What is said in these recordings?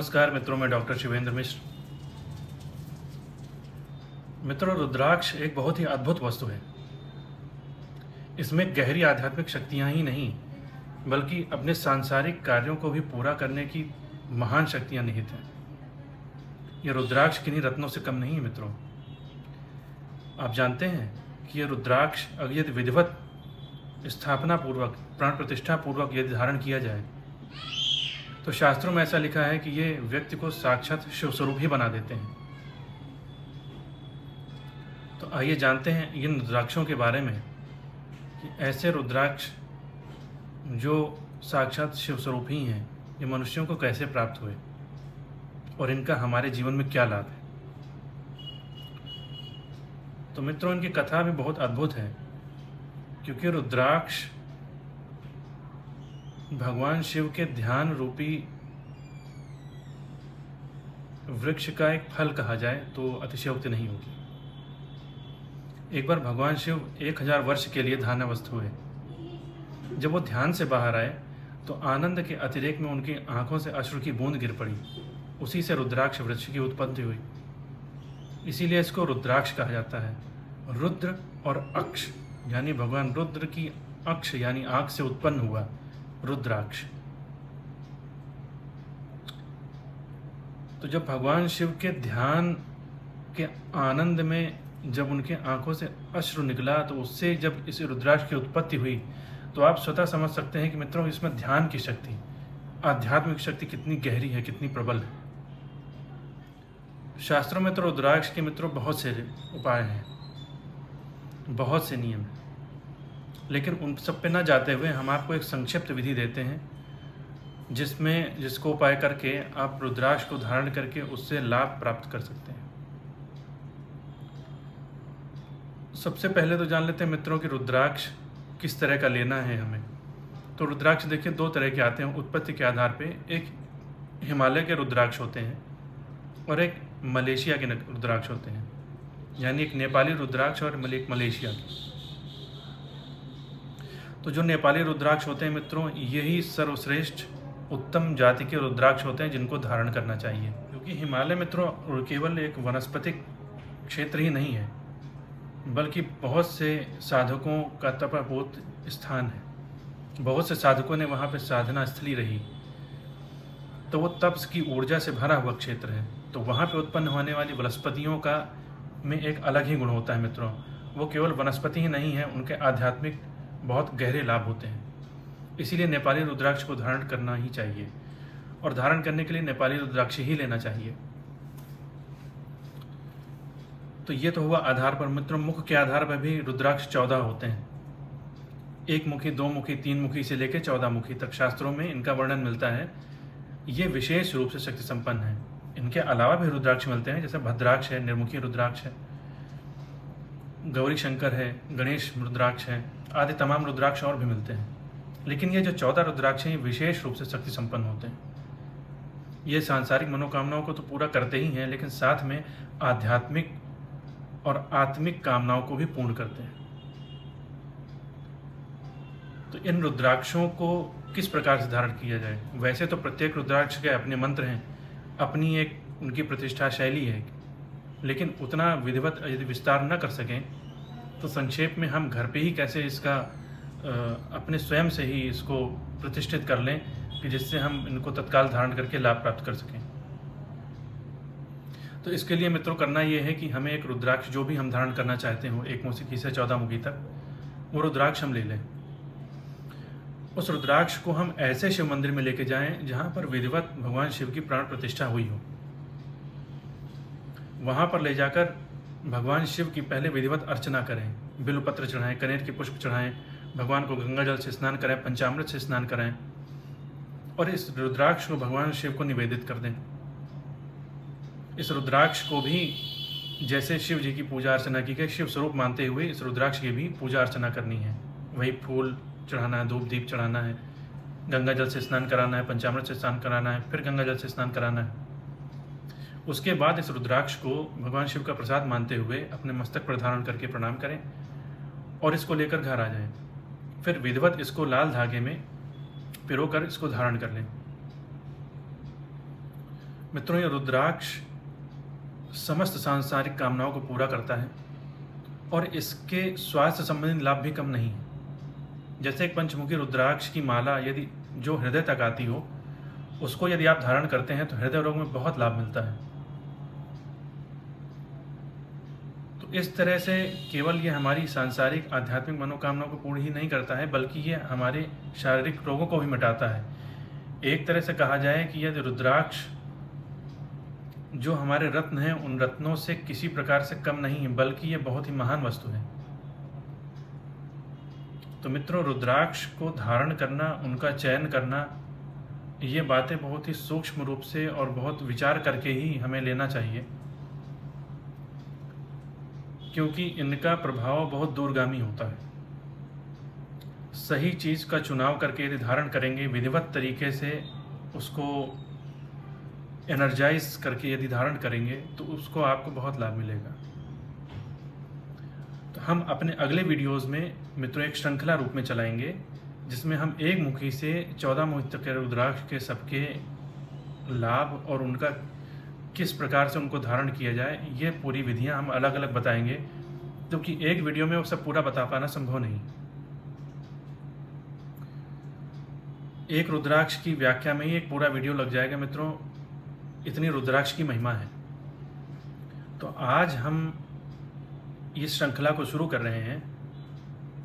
नमस्कार मित्रों, मैं डॉक्टर शिवेंद्र मिश्र। मित्रों, रुद्राक्ष एक बहुत ही अद्भुत वस्तु है। इसमें गहरी आध्यात्मिक शक्तियाँ ही नहीं बल्कि अपने सांसारिक कार्यों को भी पूरा करने की महान शक्तियाँ निहित हैं। यह रुद्राक्ष किन्हीं रत्नों से कम नहीं है। मित्रों, आप जानते हैं कि यह रुद्राक्ष अगर यदि विधिवत स्थापना पूर्वक, प्राण प्रतिष्ठा पूर्वक यदि धारण किया जाए तो शास्त्रों में ऐसा लिखा है कि ये व्यक्ति को साक्षात शिव स्वरूप ही बना देते हैं। तो आइए जानते हैं इन रुद्राक्षों के बारे में कि ऐसे रुद्राक्ष जो साक्षात शिव स्वरूप ही हैं, ये मनुष्यों को कैसे प्राप्त हुए और इनका हमारे जीवन में क्या लाभ है। तो मित्रों, इनकी कथा भी बहुत अद्भुत है, क्योंकि रुद्राक्ष भगवान शिव के ध्यान रूपी वृक्ष का एक फल कहा जाए तो अतिशयोक्ति नहीं होगी। एक बार भगवान शिव 1000 वर्ष के लिए ध्यानावस्थ हुए। जब वो ध्यान से बाहर आए तो आनंद के अतिरेक में उनकी आंखों से अश्रु की बूंद गिर पड़ी। उसी से रुद्राक्ष वृक्ष की उत्पत्ति हुई। इसीलिए इसको रुद्राक्ष कहा जाता है। रुद्र और अक्ष यानी भगवान रुद्र की अक्ष यानी आंख से उत्पन्न हुआ रुद्राक्ष। तो जब भगवान शिव के ध्यान के आनंद में जब उनके आंखों से अश्रु निकला तो उससे जब इस रुद्राक्ष की उत्पत्ति हुई तो आप स्वतः समझ सकते हैं कि मित्रों, इसमें ध्यान की शक्ति, आध्यात्मिक शक्ति कितनी गहरी है, कितनी प्रबल है। शास्त्रों में तो रुद्राक्ष के मित्रों बहुत से उपाय हैं, बहुत से नियम हैं, लेकिन उन सब पे न जाते हुए हम आपको एक संक्षिप्त विधि देते हैं जिसको उपाय करके आप रुद्राक्ष को धारण करके उससे लाभ प्राप्त कर सकते हैं। सबसे पहले तो जान लेते हैं मित्रों कि रुद्राक्ष किस तरह का लेना है हमें। तो रुद्राक्ष देखिए 2 तरह के आते हैं उत्पत्ति के आधार पे। एक हिमालय के रुद्राक्ष होते हैं और एक मलेशिया के रुद्राक्ष होते हैं, यानी एक नेपाली रुद्राक्ष और एक मलेशिया के। तो जो नेपाली रुद्राक्ष होते हैं मित्रों, यही सर्वश्रेष्ठ उत्तम जाति के रुद्राक्ष होते हैं जिनको धारण करना चाहिए, क्योंकि हिमालय मित्रों केवल एक वनस्पतिक क्षेत्र ही नहीं है बल्कि बहुत से साधकों का तपोभूत स्थान है। बहुत से साधकों ने वहाँ पे साधना स्थली रही, तो वो तप की ऊर्जा से भरा हुआ क्षेत्र है। तो वहाँ पे उत्पन्न होने वाली वनस्पतियों का में एक अलग ही गुण होता है मित्रों। वो केवल वनस्पति ही नहीं है, उनके आध्यात्मिक बहुत गहरे लाभ होते हैं। इसीलिए नेपाली रुद्राक्ष को धारण करना ही चाहिए, और धारण करने के लिए नेपाली रुद्राक्ष ही लेना चाहिए। तो ये तो हुआ आधार पर। मित्रों, मुख के आधार पर भी रुद्राक्ष 14 होते हैं। 1 मुखी, 2 मुखी, 3 मुखी से लेकर 14 मुखी तक शास्त्रों में इनका वर्णन मिलता है। ये विशेष रूप से शक्ति संपन्न है। इनके अलावा भी रुद्राक्ष मिलते हैं, जैसे भद्राक्ष है, निर्मुखी रुद्राक्ष है, गौरी शंकर है, गणेश रुद्राक्ष है, आदि तमाम रुद्राक्ष और भी मिलते हैं। लेकिन ये जो 14 रुद्राक्ष हैं ये विशेष रूप से शक्ति संपन्न होते हैं। ये सांसारिक मनोकामनाओं को तो पूरा करते ही हैं, लेकिन साथ में आध्यात्मिक और आत्मिक कामनाओं को भी पूर्ण करते हैं। तो इन रुद्राक्षों को किस प्रकार से धारण किया जाए? वैसे तो प्रत्येक रुद्राक्ष के अपने मंत्र हैं, अपनी एक उनकी प्रतिष्ठा शैली है, लेकिन उतना विधिवत यदि विस्तार न कर सकें तो संक्षेप में हम घर पे ही कैसे इसका अपने स्वयं से ही इसको प्रतिष्ठित कर लें कि जिससे हम इनको तत्काल धारण करके लाभ प्राप्त कर सकें। तो इसके लिए मित्रों करना ये है कि हमें एक रुद्राक्ष जो भी हम धारण करना चाहते हो, 1 मुखी से 14 मुखी तक, वो रुद्राक्ष हम ले लें। उस रुद्राक्ष को हम ऐसे शिव मंदिर में लेके जाएं जहाँ पर विधिवत भगवान शिव की प्राण प्रतिष्ठा हुई हो। वहाँ पर ले जाकर भगवान शिव की पहले विधिवत अर्चना करें, बिल्वपत्र चढ़ाएं, कनेर के पुष्प चढ़ाएं, भगवान को गंगा जल से स्नान कराएं, पंचामृत से स्नान कराएं और इस रुद्राक्ष को भगवान शिव को निवेदित कर दें। इस रुद्राक्ष को भी जैसे शिव जी की पूजा अर्चना की गई, शिव स्वरूप मानते हुए इस रुद्राक्ष की भी पूजा अर्चना करनी है। वही फूल चढ़ाना है, धूप दीप चढ़ाना है, गंगा जल से स्नान कराना है, पंचामृत से स्नान कराना है, फिर गंगा जल से स्नान कराना है। उसके बाद इस रुद्राक्ष को भगवान शिव का प्रसाद मानते हुए अपने मस्तक पर धारण करके प्रणाम करें और इसको लेकर घर आ जाएं। फिर विधिवत इसको लाल धागे में पिरोकर इसको धारण कर लें। मित्रों, ये रुद्राक्ष समस्त सांसारिक कामनाओं को पूरा करता है और इसके स्वास्थ्य संबंधी लाभ भी कम नहीं है। जैसे एक पंचमुखी रुद्राक्ष की माला यदि जो हृदय तक आती हो, उसको यदि आप धारण करते हैं तो हृदय रोग में बहुत लाभ मिलता है। तो इस तरह से केवल ये हमारी सांसारिक आध्यात्मिक मनोकामनाओं को पूर्ण ही नहीं करता है, बल्कि ये हमारे शारीरिक रोगों को भी मिटाता है। एक तरह से कहा जाए कि यदि रुद्राक्ष जो हमारे रत्न हैं उन रत्नों से किसी प्रकार से कम नहीं है, बल्कि ये बहुत ही महान वस्तु है। तो मित्रों, रुद्राक्ष को धारण करना, उनका चयन करना, ये बातें बहुत ही सूक्ष्म रूप से और बहुत विचार करके ही हमें लेना चाहिए, क्योंकि इनका प्रभाव बहुत दूरगामी होता है। सही चीज़ का चुनाव करके यदि धारण करेंगे, विधिवत तरीके से उसको एनर्जाइज करके यदि धारण करेंगे, तो उसको आपको बहुत लाभ मिलेगा। तो हम अपने अगले वीडियोज़ में मित्रों एक श्रृंखला रूप में चलाएंगे, जिसमें हम एक मुखी से 14 मुखी तक के रुद्राक्ष के सबके लाभ और उनका किस प्रकार से उनको धारण किया जाए, ये पूरी विधियां हम अलग अलग बताएंगे, क्योंकि एक वीडियो में वो सब पूरा बता पाना संभव नहीं। एक रुद्राक्ष की व्याख्या में ही एक पूरा वीडियो लग जाएगा मित्रों, इतनी रुद्राक्ष की महिमा है। तो आज हम इस श्रृंखला को शुरू कर रहे हैं,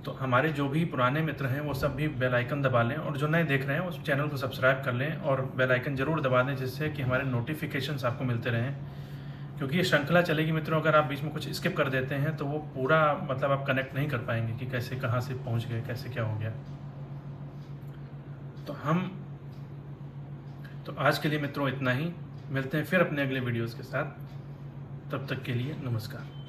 तो हमारे जो भी पुराने मित्र हैं वो सब भी बेल आइकन दबा लें, और जो नए देख रहे हैं उस चैनल को सब्सक्राइब कर लें और बेल आइकन जरूर दबा दें, जिससे कि हमारे नोटिफिकेशंस आपको मिलते रहें। क्योंकि ये श्रृंखला चलेगी मित्रों, अगर आप बीच में कुछ स्किप कर देते हैं तो वो पूरा मतलब आप कनेक्ट नहीं कर पाएंगे कि कैसे कहाँ से पहुँच गए, कैसे क्या हो गया। तो आज के लिए मित्रों इतना ही। मिलते हैं फिर अपने अगले वीडियोज़ के साथ। तब तक के लिए नमस्कार।